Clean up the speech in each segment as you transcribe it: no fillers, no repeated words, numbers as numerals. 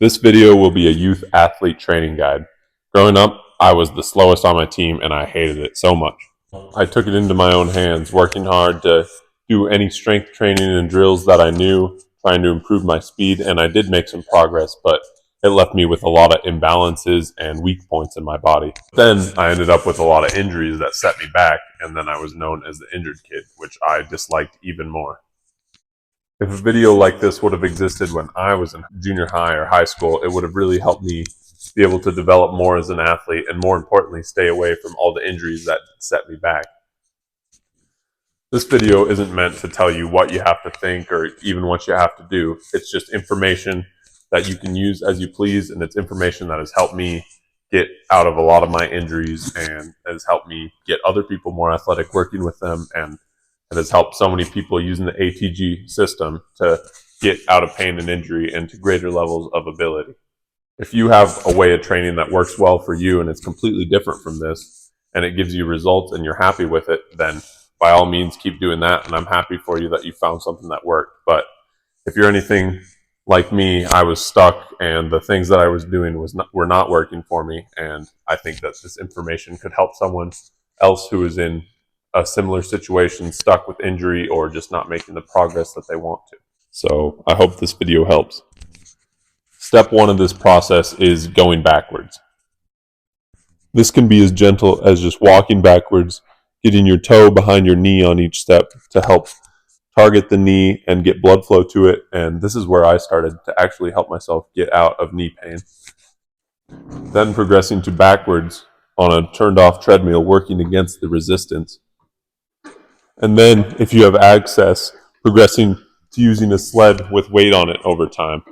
This video will be a youth athlete training guide. Growing up, I was the slowest on my team and I hated it so much. I took it into my own hands, working hard to do any strength training and drills that I knew, trying to improve my speed, and I did make some progress, but it left me with a lot of imbalances and weak points in my body. Then I ended up with a lot of injuries that set me back, and then I was known as the injured kid, which I disliked even more. If a video like this would have existed when I was in junior high or high school, it would have really helped me be able to develop more as an athlete and, more importantly, stay away from all the injuries that set me back. This video isn't meant to tell you what you have to think or even what you have to do. It's just information that you can use as you please, and it's information that has helped me get out of a lot of my injuries and has helped me get other people more athletic working with them, and it has helped so many people using the ATG system to get out of pain and injury and to greater levels of ability. If you have a way of training that works well for you and it's completely different from this and it gives you results and you're happy with it, then by all means keep doing that, and I'm happy for you that you found something that worked. But if you're anything like me, I was stuck and the things that I was doing were not working for me, and I think that this information could help someone else who is in a similar situation, stuck with injury or just not making the progress that they want to. So I hope this video helps. Step one of this process is going backwards. This can be as gentle as just walking backwards, getting your toe behind your knee on each step to help target the knee and get blood flow to it. And this is where I started to actually help myself get out of knee pain. Then progressing to backwards on a turned off treadmill, working against the resistance. And then, if you have access, progressing to using a sled with weight on it over time.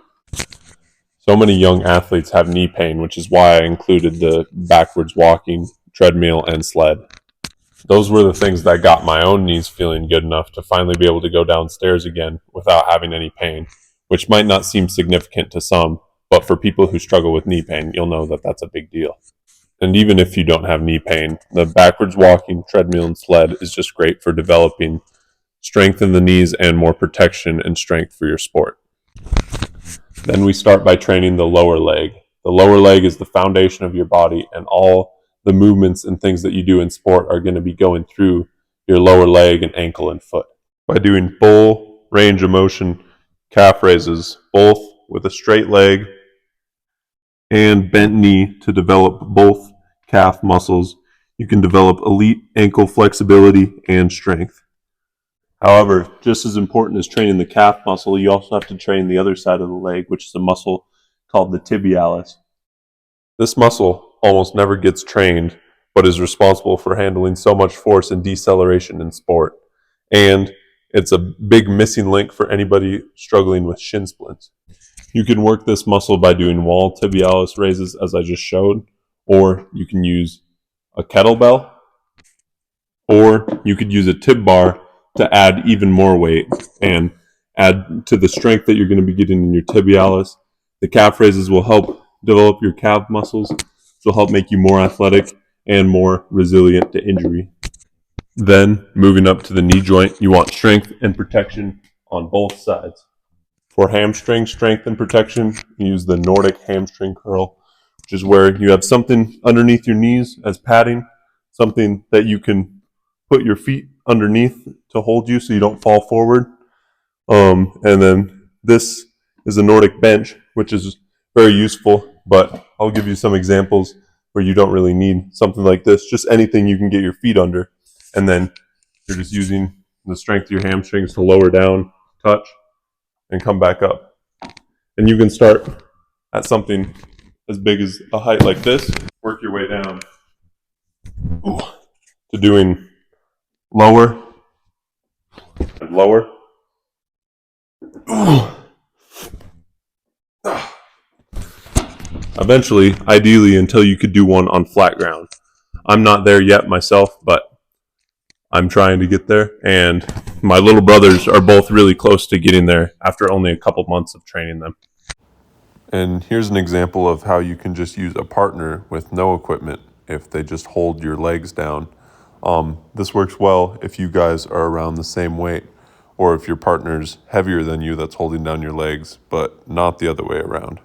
So many young athletes have knee pain, which is why I included the backwards walking, treadmill, and sled. Those were the things that got my own knees feeling good enough to finally be able to go downstairs again without having any pain, which might not seem significant to some, but for people who struggle with knee pain, you'll know that that's a big deal. And even if you don't have knee pain, the backwards walking, treadmill, and sled is just great for developing strength in the knees and more protection and strength for your sport. Then we start by training the lower leg. The lower leg is the foundation of your body, and all the movements and things that you do in sport are going to be going through your lower leg and ankle and foot. By doing full range of motion calf raises, both with a straight leg and bent knee to develop both calf muscles, you can develop elite ankle flexibility and strength. However, just as important as training the calf muscle, you also have to train the other side of the leg, which is a muscle called the tibialis. This muscle almost never gets trained, but is responsible for handling so much force and deceleration in sport. And it's a big missing link for anybody struggling with shin splints. You can work this muscle by doing wall tibialis raises, as I just showed, or you can use a kettlebell, or you could use a tib bar to add even more weight and add to the strength that you're going to be getting in your tibialis. The calf raises will help develop your calf muscles, which will help make you more athletic and more resilient to injury. Then, moving up to the knee joint, you want strength and protection on both sides. For hamstring strength and protection, you use the Nordic hamstring curl, which is where you have something underneath your knees as padding, something that you can put your feet underneath to hold you so you don't fall forward. And then this is a Nordic bench, which is very useful, but I'll give you some examples where you don't really need something like this, just anything you can get your feet under. And then you're just using the strength of your hamstrings to lower down, touch, and come back up. And you can start at something as big as a height like this, work your way down to doing lower and lower. Eventually, ideally, until you could do one on flat ground. I'm not there yet myself, but I'm trying to get there, and my little brothers are both really close to getting there after only a couple months of training them. And here's an example of how you can just use a partner with no equipment if they just hold your legs down. This works well if you guys are around the same weight, or if your partner's heavier than you that's holding down your legs, but not the other way around.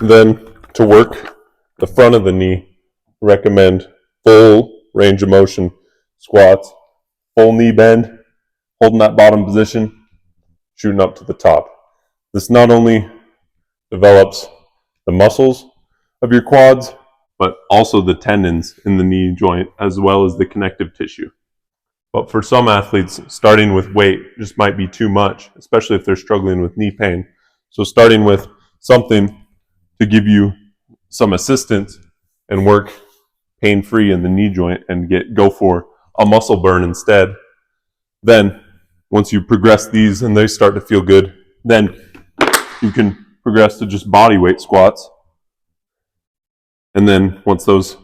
Then to work the front of the knee, recommend full range of motion squats, full knee bend, holding that bottom position, shooting up to the top. This not only develops the muscles of your quads, but also the tendons in the knee joint, as well as the connective tissue. But for some athletes, starting with weight just might be too much, especially if they're struggling with knee pain. So starting with something to give you some assistance and work pain-free in the knee joint and go for a muscle burn instead. Then, once you progress these and they start to feel good, then you can progress to just body weight squats. And then once those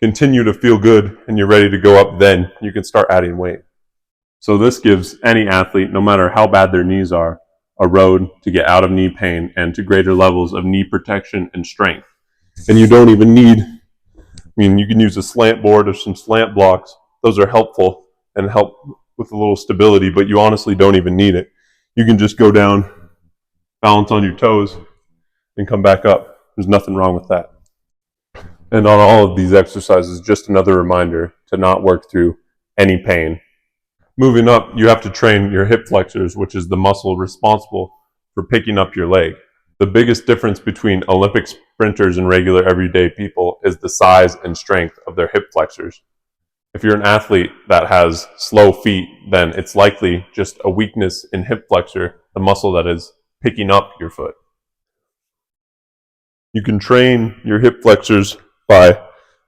continue to feel good and you're ready to go up, then you can start adding weight. So this gives any athlete, no matter how bad their knees are, a road to get out of knee pain and to greater levels of knee protection and strength. And you don't even need, you can use a slant board or some slant blocks. Those are helpful and help with a little stability, but you honestly don't even need it. You can just go down, balance on your toes, and come back up. There's nothing wrong with that. And on all of these exercises, just another reminder to not work through any pain. Moving up, you have to train your hip flexors, which is the muscle responsible for picking up your leg. The biggest difference between Olympic sprinters and regular everyday people is the size and strength of their hip flexors. If you're an athlete that has slow feet, then it's likely just a weakness in hip flexor, the muscle that is picking up your foot. You can train your hip flexors by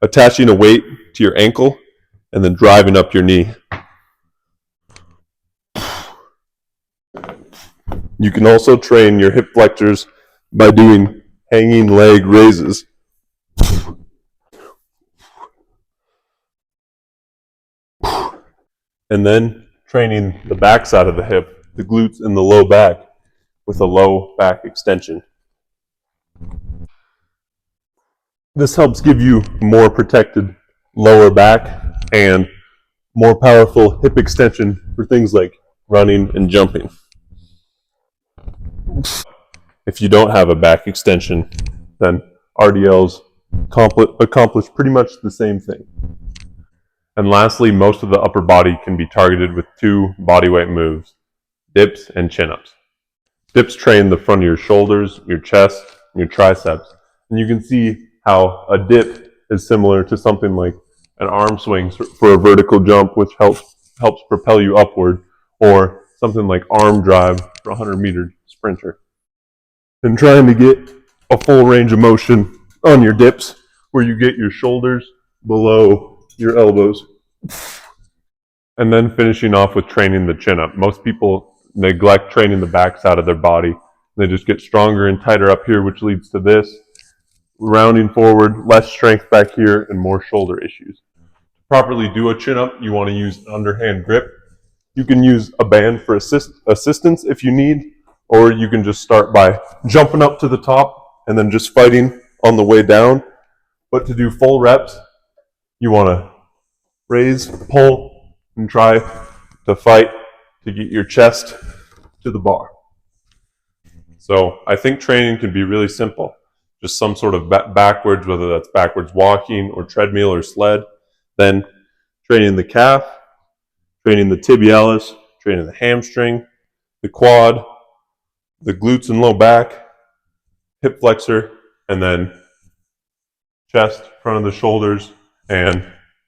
attaching a weight to your ankle and then driving up your knee. You can also train your hip flexors by doing hanging leg raises. And then training the back side of the hip, the glutes and the low back, with a low back extension. This helps give you more protected lower back and more powerful hip extension for things like running and jumping. If you don't have a back extension, then RDLs accomplish pretty much the same thing. And lastly, most of the upper body can be targeted with 2 bodyweight moves, dips and chin-ups. Dips train the front of your shoulders, your chest, and your triceps. And you can see how a dip is similar to something like an arm swing for a vertical jump, which helps propel you upward, or something like arm drive for a 100-meter sprinter. And trying to get a full range of motion on your dips, where you get your shoulders below your elbows. And then finishing off with training the chin-up. Most people neglect training the back side of their body. They just get stronger and tighter up here, which leads to this. Rounding forward, less strength back here, and more shoulder issues. To properly do a chin-up, you want to use an underhand grip. You can use a band for assistance if you need, or you can just start by jumping up to the top and then just fighting on the way down. But to do full reps, you want to raise, pull, and try to fight to get your chest to the bar. So I think training can be really simple. Just some sort of backwards, whether that's backwards walking or treadmill or sled. Then training the calf, training the tibialis, training the hamstring, the quad, the glutes and low back, hip flexor, and then chest, front of the shoulders, and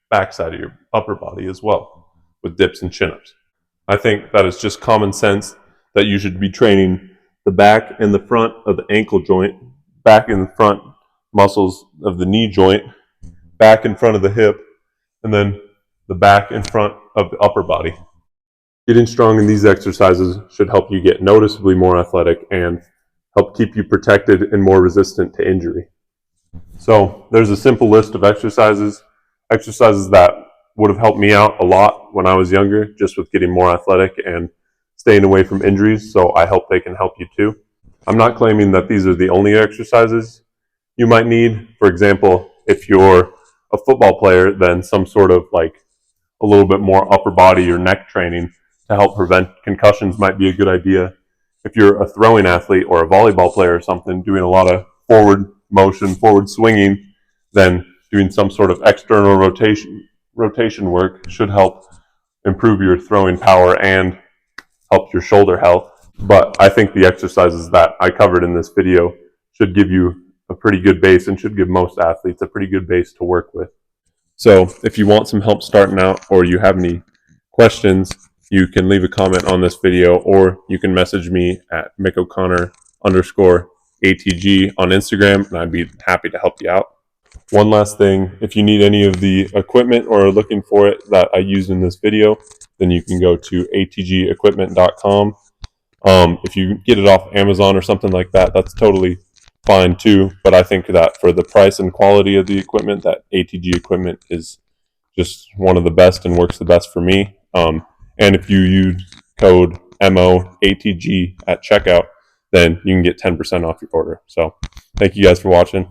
backside of your upper body as well, with dips and chin-ups. I think that is just common sense that you should be training the back and the front of the ankle joint, back and the front muscles of the knee joint, back in front of the hip, and then the back and front of the upper body. Getting strong in these exercises should help you get noticeably more athletic and help keep you protected and more resistant to injury. So there's a simple list of exercises that would have helped me out a lot when I was younger, just with getting more athletic and staying away from injuries, so I hope they can help you too. I'm not claiming that these are the only exercises you might need. For example, if you're a football player, then some sort of like a little bit more upper body or neck training to help prevent concussions might be a good idea. If you're a throwing athlete or a volleyball player or something, doing a lot of forward motion, forward swinging, then doing some sort of external rotation work should help improve your throwing power and help your shoulder health. But I think the exercises that I covered in this video should give you a pretty good base and should give most athletes a pretty good base to work with. So if you want some help starting out or you have any questions, you can leave a comment on this video or you can message me at MickO'Connor_ATG on Instagram and I'd be happy to help you out. One last thing, if you need any of the equipment or are looking for it that I used in this video, then you can go to atgequipment.com. If you get it off Amazon or something like that, that's totally fine too. But I think that for the price and quality of the equipment, that ATG equipment is just one of the best and works the best for me. And if you use code MOATG at checkout, then you can get 10% off your order. So thank you guys for watching.